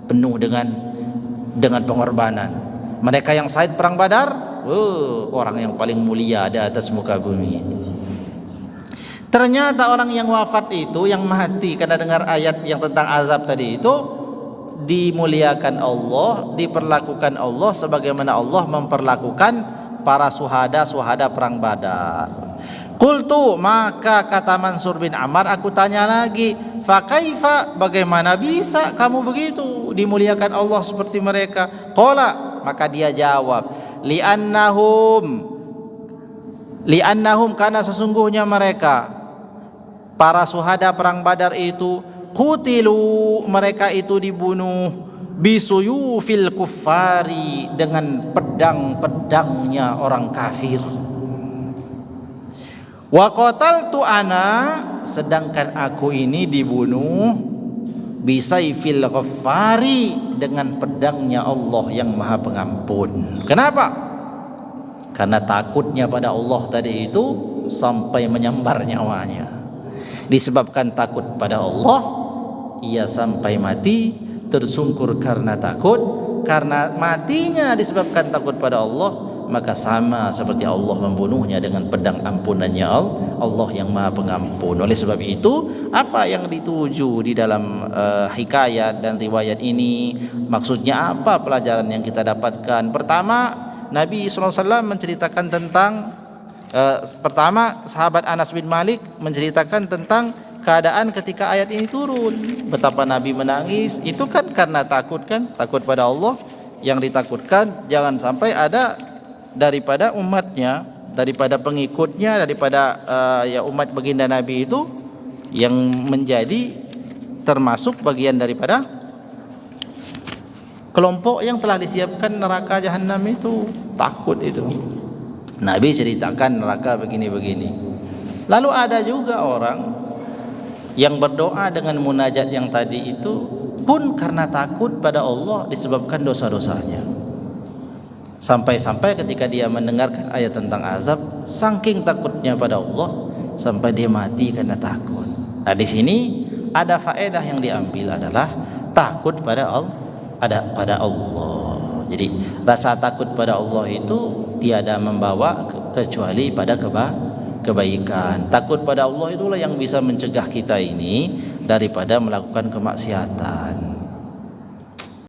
penuh dengan pengorbanan. Mereka yang syahid perang Badar, orang yang paling mulia di atas muka bumi. Ternyata orang yang wafat itu, yang mati karena dengar ayat yang tentang azab tadi itu, dimuliakan Allah, diperlakukan Allah sebagaimana Allah memperlakukan para suhada perang Badar. Qultu, maka kata Mansur bin Ammar, aku tanya lagi, fa kaifa, bagaimana bisa kamu begitu dimuliakan Allah seperti mereka? Qala, maka dia jawab, li'annahum karena sesungguhnya mereka para suhada perang Badar itu, qutilu, mereka itu dibunuh, bisuyufil kuffari, dengan pedang-pedangnya orang kafir. Wa qataltu ana, sedangkan aku ini dibunuh bisaifil ghaffari, dengan pedangnya Allah yang Maha Pengampun. Kenapa? Karena takutnya pada Allah tadi itu sampai menyambar nyawanya. Disebabkan takut pada Allah, ia sampai mati tersungkur karena takut. Karena matinya disebabkan takut pada Allah, maka sama seperti Allah membunuhnya dengan pedang ampunannya Allah yang Maha Pengampun. Oleh sebab itu, apa yang dituju di dalam hikayat dan riwayat ini, maksudnya apa pelajaran yang kita dapatkan? Pertama, Nabi SAW menceritakan tentang pertama, sahabat Anas bin Malik menceritakan tentang keadaan ketika ayat ini turun. Betapa Nabi menangis, itu kan karena takut pada Allah. Yang ditakutkan jangan sampai ada daripada umatnya, daripada pengikutnya, daripada umat baginda Nabi itu yang menjadi termasuk bagian daripada kelompok yang telah disiapkan neraka jahanam itu. Takut itu. Nabi ceritakan neraka begini-begini. Lalu ada juga orang yang berdoa dengan munajat yang tadi itu pun karena takut pada Allah disebabkan dosa-dosanya. Sampai-sampai ketika dia mendengarkan ayat tentang azab, saking takutnya pada Allah sampai dia mati karena takut. Nah, di sini ada faedah yang diambil adalah takut pada Allah. Jadi rasa takut pada Allah itu tiada membawa kecuali pada kebaikan. Takut pada Allah itulah yang bisa mencegah kita ini daripada melakukan kemaksiatan.